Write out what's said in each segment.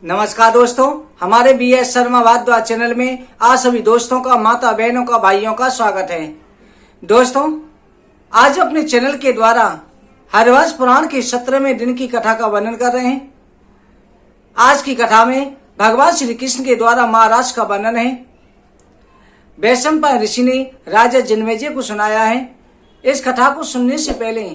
नमस्कार दोस्तों, हमारे BS शर्मा भारद्वाज चैनल में आप सभी दोस्तों का, माता बहनों का, भाइयों का स्वागत है। दोस्तों, आज अपने चैनल के द्वारा हरिवंश पुराण के 17वें दिन की कथा का वर्णन कर रहे हैं। आज की कथा में भगवान श्री कृष्ण के द्वारा महाराज का वर्णन है। वैशंपायन ऋषि ने राजा जन्मेजय को सुनाया है। इस कथा को सुनने से पहले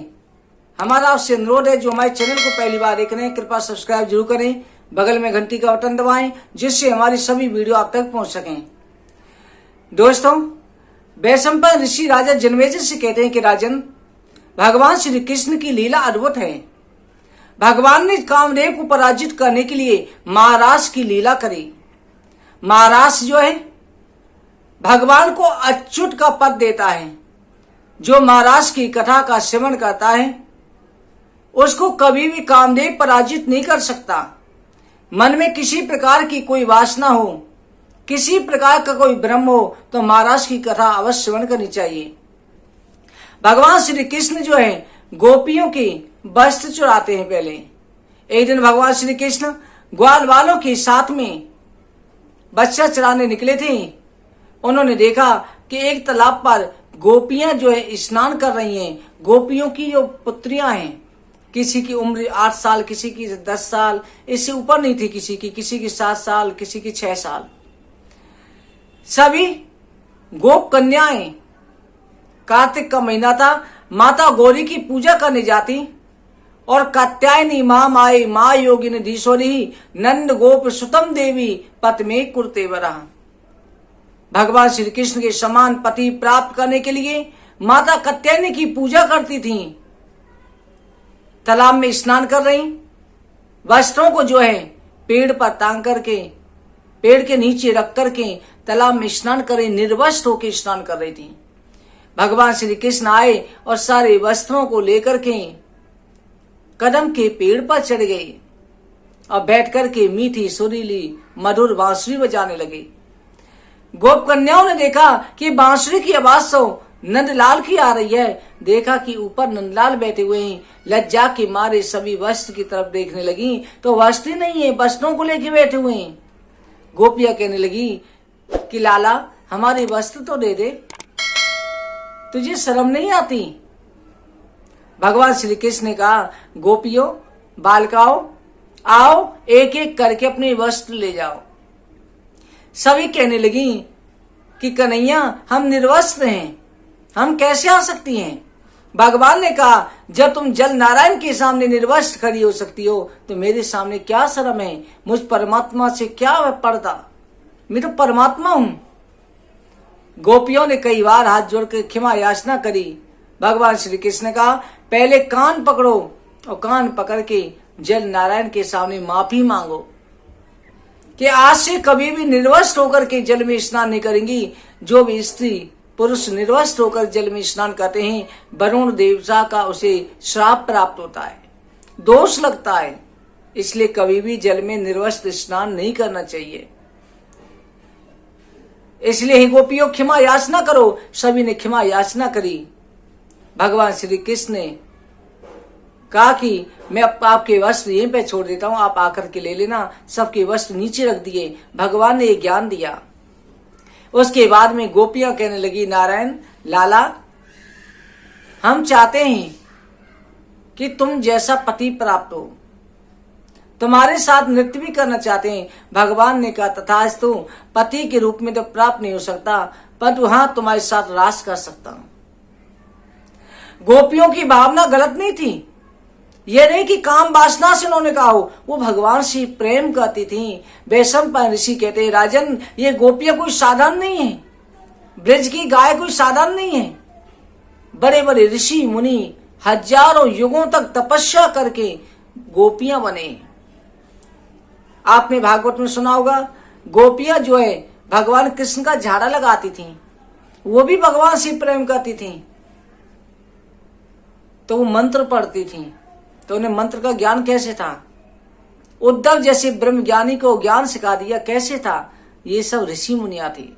हमारा आपसे अनुरोध है, जो हमारे चैनल को पहली बार देख रहे हैं, कृपया सब्सक्राइब जरूर करें, बगल में घंटी का बटन दबाएं, जिससे हमारी सभी वीडियो आप तक पहुंच सकें। दोस्तों, वैशंपायन ऋषि राजा जन्मेजय से कहते हैं कि राजन, भगवान श्री कृष्ण की लीला अद्भुत है। भगवान ने कामदेव को पराजित करने के लिए महाराज की लीला करी। महाराज जो है भगवान को अच्युत का पद देता है। जो महाराज की कथा का श्रवण करता है उसको कभी भी कामदेव पराजित नहीं कर सकता। मन में किसी प्रकार की कोई वासना हो, किसी प्रकार का कोई भ्रम हो, तो महाराज की कथा अवश्य श्रवण करनी चाहिए। भगवान श्री कृष्ण जो है गोपियों की वस्त्र चुराते हैं। पहले एक दिन भगवान श्री कृष्ण ग्वाल वालों के साथ में बच्चा चराने निकले थे। उन्होंने देखा कि एक तालाब पर गोपियां जो है स्नान कर रही हैं। गोपियों की जो पुत्रियां हैं, किसी की उम्र 8 साल, किसी की 10 साल, इससे ऊपर नहीं थी, किसी की 7 साल, किसी की 6 साल। सभी गोप कन्याएं, कार्तिक का महीना था, माता गौरी की पूजा करने जाती और कात्यायनी मां माए मां योगिनी धीश्वरी नंद गोप सुतम देवी पत में कुरते वरा। भगवान श्री कृष्ण के समान पति प्राप्त करने के लिए माता कात्यायनी की पूजा करती थीं। तालाब में स्नान कर रही, वस्त्रों को जो है पेड़ पर टांग करके, पेड़ के नीचे रख करके तालाब में स्नान कर रही, निर्वस्त्र होकर स्नान कर रही थी। भगवान श्री कृष्ण आए और सारे वस्त्रों को लेकर के कदम के पेड़ पर चढ़ गए और बैठ करके मीठी सुरीली मधुर बांसुरी बजाने लगे। गोप कन्याओं ने देखा कि बांसुरी की आवाज तो नंदलाल की आ रही है। देखा कि ऊपर नंदलाल बैठे हुए हैं। लज्जा के मारे सभी वस्त्र की तरफ देखने लगी तो वस्त्र नहीं है, वस्त्रों को लेके बैठे हुए हैं। गोपियां कहने लगी कि लाला, हमारे वस्त्र तो दे दे, तुझे शर्म नहीं आती? भगवान श्री कृष्ण ने कहा, गोपियों, बालिकाओं, आओ एक एक करके अपने वस्त्र ले जाओ। सभी कहने लगी कि कन्हैया, हम निर्वस्त्र हैं, हम कैसे आ सकती हैं? भगवान ने कहा, जब तुम जल नारायण के सामने निर्वस्त्र खड़ी हो सकती हो तो मेरे सामने क्या शर्म है? मुझ परमात्मा से क्या पर्दा? मैं तो परमात्मा हूं। गोपियों ने कई बार हाथ जोड़कर क्षमा याचना करी। भगवान श्री कृष्ण ने कहा, पहले कान पकड़ो और कान पकड़ के जल नारायण के सामने माफी मांगो कि आज से कभी भी निर्वस्त्र होकर के जल में स्नान नहीं करेंगी। जो भी स्त्री पुरुष निर्वस्त्र होकर जल में स्नान करते हैं, वरुण देवता का उसे श्राप प्राप्त होता है, दोष लगता है। इसलिए कभी भी जल में निर्वस्त्र स्नान नहीं करना चाहिए। इसलिए ही गोपियों, क्षमा याचना करो। सभी ने क्षमा याचना करी। भगवान श्री कृष्ण ने कहा कि मैं आपके वस्त्र यहीं पे छोड़ देता हूं, आप आकर के ले लेना। सबके वस्त्र नीचे रख दिए। भगवान ने ये ज्ञान दिया। उसके बाद में गोपियां कहने लगी, नारायण लाला, हम चाहते हैं कि तुम जैसा पति प्राप्त हो, तुम्हारे साथ नृत्य भी करना चाहते हैं। भगवान ने कहा, तथास्तु, पति के रूप में तो प्राप्त नहीं हो सकता, परंतु हां, तुम्हारे साथ रास कर सकता हूं। गोपियों की भावना गलत नहीं थी। यह नहीं कि काम वासना से उन्होंने कहा हो, वो भगवान से प्रेम करती थी। वैशंपायन ऋषि कहते हैं, राजन, ये गोपियां कोई साधारण नहीं है, ब्रज की गाय कोई साधारण नहीं है। बड़े बड़े ऋषि मुनि हजारों युगों तक तपस्या करके गोपियां बने। आपने भागवत में सुना होगा, गोपियां जो है भगवान कृष्ण का झाड़ा लगाती थी, वो भी भगवान से प्रेम करती थी। तो वो मंत्र पढ़ती थी, तो उन्हें मंत्र का ज्ञान कैसे था? उद्धव जैसे ब्रह्म ज्ञानी को ज्ञान सिखा दिया कैसे था? ये सब ऋषि मुनिया थी।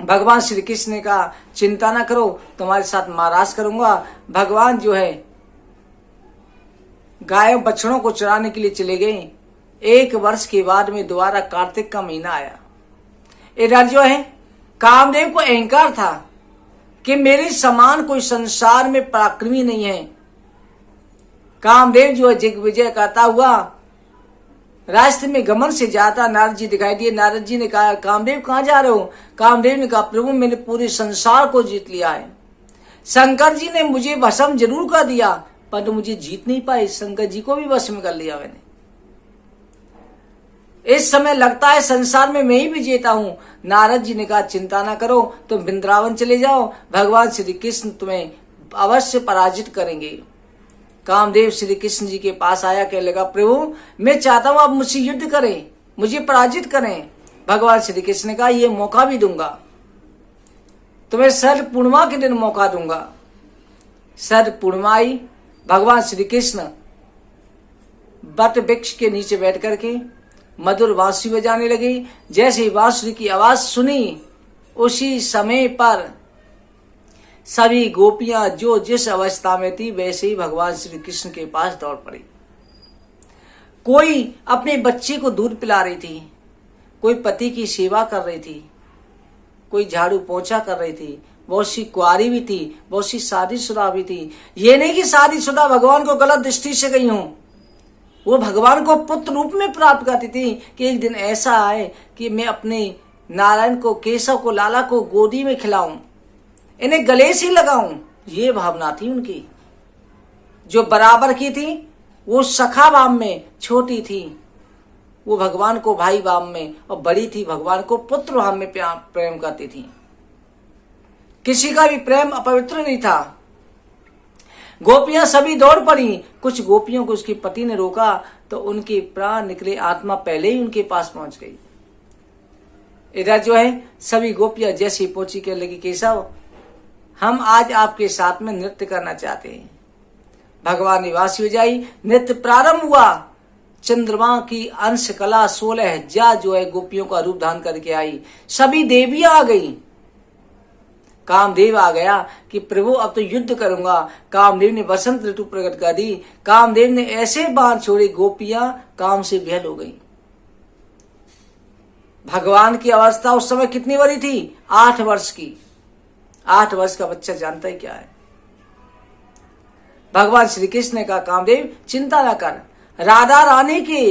भगवान श्री कृष्ण ने कहा, चिंता ना करो, तुम्हारे साथ महाराज करूंगा। भगवान जो है गायों बछड़ों को चराने के लिए चले गए। 1 वर्ष के बाद में दोबारा कार्तिक का महीना आया। इधर जो है कामदेव को अहंकार था कि मेरे समान कोई संसार में पराक्रमी नहीं है। कामदेव जो है दिग्विजय करता हुआ रास्ते में गमन से जाता नारद जी दिखाई दिए। नारद जी ने कहा, कामदेव कहाँ जा रहे हो? कामदेव ने कहा, प्रभु मैंने पूरे संसार को जीत लिया है। शंकर जी ने मुझे भस्म जरूर कर दिया पर मुझे जीत नहीं पाए। शंकर जी को भी वश में कर लिया मैंने। इस समय लगता है संसार में मैं ही विजेता हूं। नारद जी ने कहा, चिंता ना करो, तुम वृंदावन चले जाओ, भगवान श्री कृष्ण तुम्हें अवश्य पराजित करेंगे। कामदेव श्री कृष्ण जी के पास आया, कहने लगा, प्रभु मैं चाहता हूं आप मुझसे युद्ध करें, मुझे पराजित करें। भगवान श्री कृष्ण ने कहा, ये मौका भी दूंगा, तुम्हें शरद पूर्णिमा के दिन मौका दूंगा। शरद पूर्णिमा आई, भगवान श्री कृष्ण बट वृक्ष के नीचे बैठ करके मधुर बांसुरी बजाने लगी। जैसे ही बांसुरी की आवाज सुनी उसी समय पर सभी गोपियां जो जिस अवस्था में थी वैसे ही भगवान श्री कृष्ण के पास दौड़ पड़ी। कोई अपने बच्चे को दूध पिला रही थी, कोई पति की सेवा कर रही थी, कोई झाड़ू पोंछा कर रही थी, बहुत सी कुंवारी भी थी, बहुत सी शादीशुदा भी थी। ये नहीं कि शादीशुदा भगवान को गलत दृष्टि से गई हूं, वो भगवान को पुत्र रूप में प्राप्त करती थी कि एक दिन ऐसा आए कि मैं अपने नारायण को, केशव को, लाला को गोदी में खिलाऊं, इन्हें गले से लगाऊं। ये भावना थी उनकी। जो बराबर की थी वो सखा भाव में छोटी थी, वो भगवान को भाई भाव में, और बड़ी थी भगवान को पुत्र भाव में प्रेम करती थी। किसी का भी प्रेम अपवित्र नहीं था। गोपियां सभी दौड़ पड़ी। कुछ गोपियों को उसके पति ने रोका तो उनके प्राण निकले, आत्मा पहले ही उनके पास पहुंच गई। इधर जो है सभी गोपियां जैसी पहुंची के लगी, केशव हम आज आपके साथ में नृत्य करना चाहते हैं। भगवान ने बांसुरी बजाई, नृत्य प्रारंभ हुआ। चंद्रमा की अंश कला 16 जा जो है गोपियों का रूप धारण करके आई। सभी देवियां आ गई। कामदेव आ गया कि प्रभु अब तो युद्ध करूंगा। कामदेव ने वसंत ऋतु प्रकट कर दी। कामदेव ने ऐसे बाण छोड़े, गोपियां काम से विहल हो गई। भगवान की अवस्था उस समय कितनी बड़ी थी? 8 वर्ष की। 8 वर्ष का बच्चा जानता है क्या है? भगवान श्री कृष्ण ने कहा, कामदेव चिंता न कर, राधा रानी की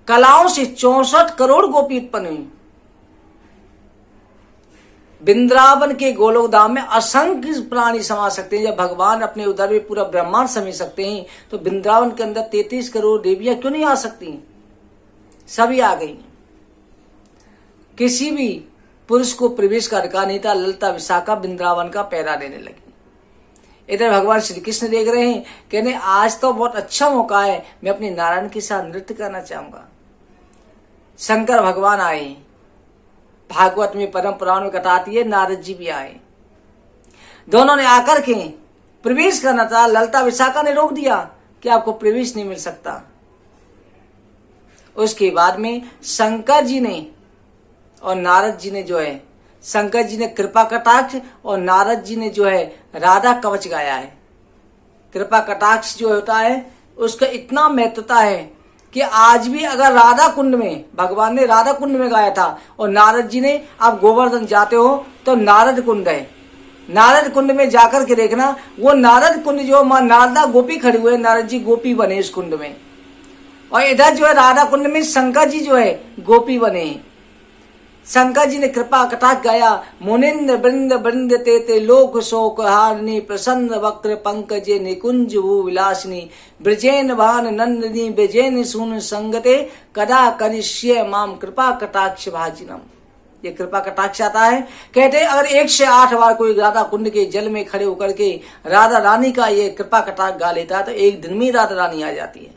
कलाओं से 64 करोड़ गोपी उत्पन्न हुई। वृंदावन के गोलोक धाम में असंख्य प्राणी समा सकते हैं। जब भगवान अपने उदर में पूरा ब्रह्मांड समेट सकते हैं तो वृंदावन के अंदर 33 करोड़ देवियां क्यों नहीं आ सकती? सभी आ गई। किसी भी पुरुष को प्रवेश का अधिकार नहीं था। ललिता विशाखा वृंदावन का पहरा देने लगी। इधर भगवान श्री कृष्ण देख रहे हैं, कहने आज तो बहुत अच्छा मौका है, मैं अपने नारायण के साथ नृत्य करना चाहूंगा। शंकर भगवान आए। भागवत में परम पुराण में कथा आती है, नारद जी भी आए। दोनों ने आकर के प्रवेश करना था। ललिता विशाखा ने रोक दिया कि आपको प्रवेश नहीं मिल सकता। उसके बाद में शंकर जी ने और नारद जी ने जो है, शंकर जी ने कृपा कटाक्ष और नारद जी ने जो है राधा कवच गाया है। कृपा कटाक्ष जो होता है उसका इतना महत्वता है कि आज भी अगर राधा कुंड में, भगवान ने राधा कुंड में गाया था और नारद जी ने, आप गोवर्धन जाते हो तो नारद कुंड है, नारद कुंड में जाकर के देखना, वो नारद कुंड जो मां नारदा गोपी खड़ी हुए, नारद जी गोपी बने इस कुंड में। और इधर जो है राधा कुंड में शंकर जी जो है गोपी बने। शंकर जी ने कृपा कटाक्ष गाया, मुनिंद्र बृंद बृंद ते लोक शोक हारिणी प्रसन्न वक्र पंकजे निकुंज भू विलासिनी ब्रजेन भान नंदिनी ब्रजेन सुन संगते कदा करिष्ये माम कृपा कटाक्ष भाजिनम। ये कृपा कटाक्ष आता है। कहते हैं अगर 1 से 8 बार कोई राधा कुंड के जल में खड़े होकर के राधा रानी का ये कृपा कटाक्ष गा लेता है तो एक दिन में राधा रानी आ जाती है।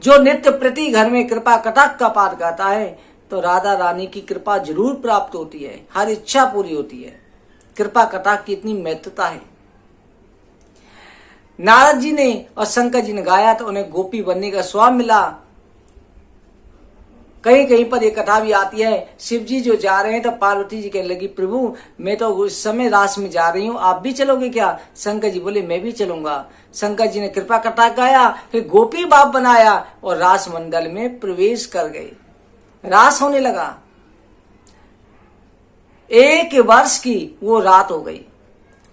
जो नित्य प्रति घर में कृपा कटाक्ष का पाठ गाता है तो राधा रानी की कृपा जरूर प्राप्त होती है, हर इच्छा पूरी होती है। कृपा कटाक्ष की इतनी महत्वता है। नारद जी ने और शंकर जी ने गाया तो उन्हें गोपी बनने का स्वाब मिला। कहीं कहीं पर ये कथा भी आती है, शिव जी जो जा रहे हैं तो पार्वती जी कहने लगी प्रभु मैं तो उस समय रास में जा रही हूँ, आप भी चलोगे क्या? शंकर जी बोले मैं भी चलूंगा। शंकर जी ने कृपा कटाक्ष गाया, फिर गोपी बाप बनाया और रास मंडल में प्रवेश कर गए। रास होने लगा। 1 वर्ष की वो रात हो गई।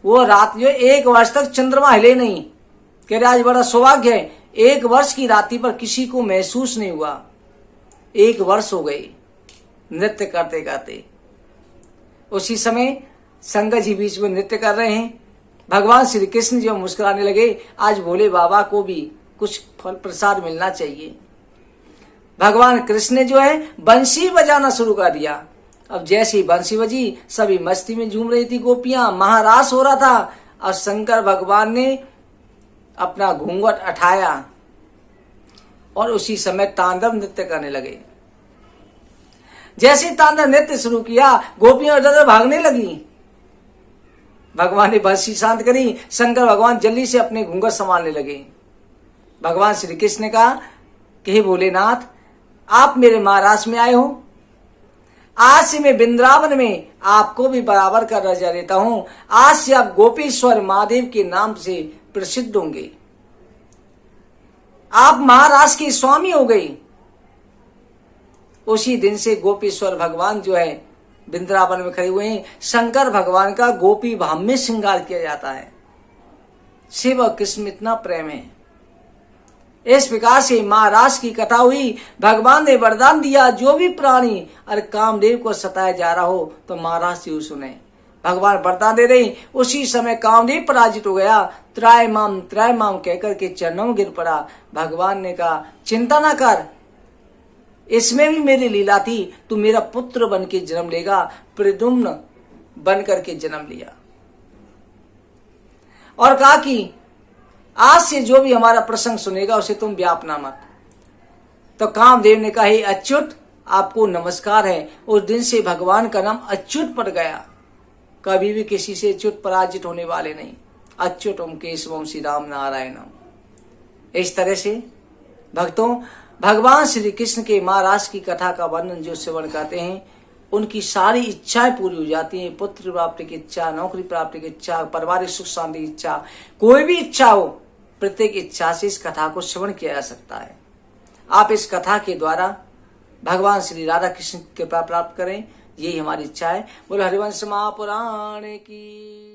वो रात जो 1 वर्ष तक चंद्रमा हिले नहीं। कह रहे आज बड़ा सौभाग्य है, 1 वर्ष की रात्रि पर किसी को महसूस नहीं हुआ। 1 वर्ष हो गई नृत्य करते करते। उसी समय शंकर जी बीच में नृत्य कर रहे हैं। भगवान श्री कृष्ण जो मुस्कुराने लगे, आज भोले बाबा को भी कुछ फल प्रसाद मिलना चाहिए। भगवान कृष्ण ने जो है बंसी बजाना शुरू कर दिया। अब जैसे ही बंसी बजी, सभी मस्ती में झूम रही थी गोपियां, महारास हो रहा था। और शंकर भगवान ने अपना घूंघट उठाया और उसी समय तांडव नृत्य करने लगे। जैसे तांडव नृत्य शुरू किया, गोपियां इधर भागने लगी। भगवान ने बंसी शांत करी। शंकर भगवान जल्दी से अपने घूंघट संभालने लगे। भगवान श्री कृष्ण ने कहा कि हे भोलेनाथ, आप मेरे महाराज में आए हो, आज से मैं वृंदावन में आपको भी बराबर का दर्जा देता हूं। आज से आप गोपेश्वर महादेव के नाम से प्रसिद्ध होंगे। आप महाराज के स्वामी हो गई। उसी दिन से गोपेश्वर भगवान जो है वृंदावन में खड़े हुए हैं। शंकर भगवान का गोपी भाव में श्रृंगार किया जाता है। शिव और कृष्ण में इतना प्रेम है। इस प्रकार से महाराज की कथा हुई। भगवान ने वरदान दिया, जो भी प्राणी और कामदेव को सताया जा रहा हो तो महाराज जी सुने। भगवान वरदान दे रहे। उसी समय कामदेव पराजित हो गया। त्राय माम कहकर के चरणों में गिर पड़ा। भगवान ने कहा चिंता ना कर, इसमें भी मेरी लीला थी, तू मेरा पुत्र बन के जन्म लेगा। प्रद्युम्न बन करके जन्म लिया और कहा कि आज से जो भी हमारा प्रसंग सुनेगा उसे तुम व्यापना मत। तो कामदेव ने कहा हे अच्युत, आपको नमस्कार है। उस दिन से भगवान का नाम अच्युत पड़ गया। कभी भी किसी से अच्युत पराजित होने वाले नहीं। अच्युतम केशवम श्री राम नारायणम। इस तरह से भक्तों, भगवान श्री कृष्ण के महाराज की कथा का वर्णन जो श्रवण करते हैं, उनकी सारी इच्छाएं पूरी हो जाती हैं। पुत्र प्राप्ति की इच्छा, नौकरी प्राप्ति की इच्छा, पारिवारिक सुख शांति की इच्छा, कोई भी इच्छा हो, प्रत्येक इच्छा से इस कथा को श्रवण किया जा सकता है। आप इस कथा के द्वारा भगवान श्री राधा कृष्ण की कृपा प्राप्त करें, यही हमारी इच्छा है। बोलो हरिवंश महापुराण की।